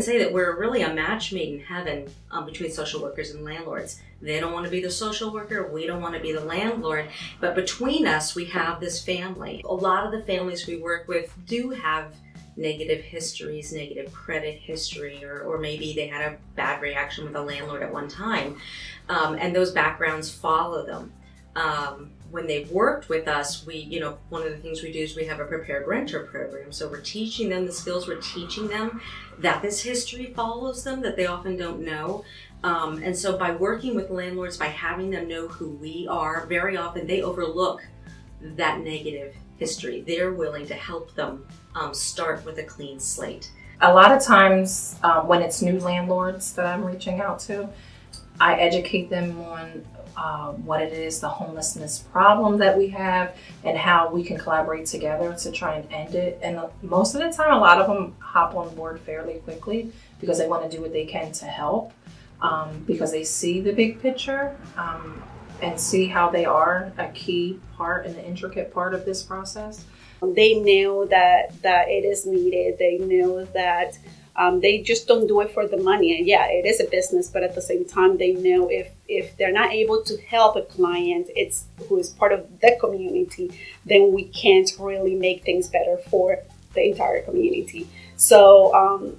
even say that we're really a match made in heaven between social workers and landlords. They don't want to be the social worker, we don't want to be the landlord, but between us we have this family. A lot of the families we work with do have negative histories, negative credit history, or maybe they had a bad reaction with a landlord at one time, and those backgrounds follow them. When they've worked with us, one of the things we do is we have a prepared renter program. So we're teaching them the skills, we're teaching them that this history follows them, that they often don't know. And so by working with landlords, by having them know who we are, very often they overlook that negative history. They're willing to help them start with a clean slate. A lot of times when it's new landlords that I'm reaching out to, I educate them on what it is, the homelessness problem that we have, and how we can collaborate together to try and end it. And most of the time, a lot of them hop on board fairly quickly because they want to do what they can to help, because they see the big picture and see how they are a key part and an intricate part of this process. They know that it is needed. They know that they just don't do it for the money. And yeah, it is a business, but at the same time, they know if they're not able to help a client, who is part of the community, then we can't really make things better for the entire community. So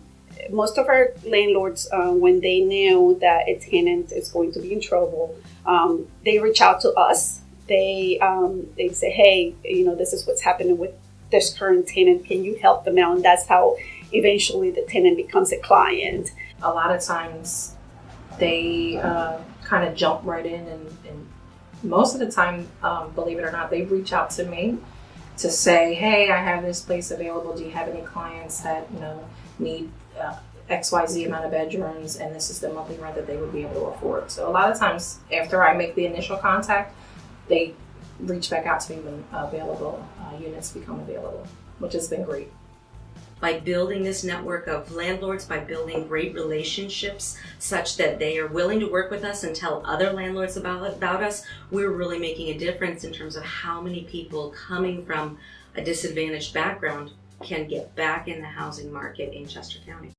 most of our landlords, when they know that a tenant is going to be in trouble, they reach out to us. They say, hey, this is what's happening with this current tenant. Can you help them out? And that's how eventually the tenant becomes a client. A lot of times they kind of jump right in, and most of the time, believe it or not, they reach out to me to say, hey, I have this place available. Do you have any clients that need XYZ amount of bedrooms, and this is the monthly rent that they would be able to afford? So a lot of times after I make the initial contact, they reach back out to me when available units become available, which has been great. By building this network of landlords, by building great relationships such that they are willing to work with us and tell other landlords about us, we're really making a difference in terms of how many people coming from a disadvantaged background can get back in the housing market in Chester County.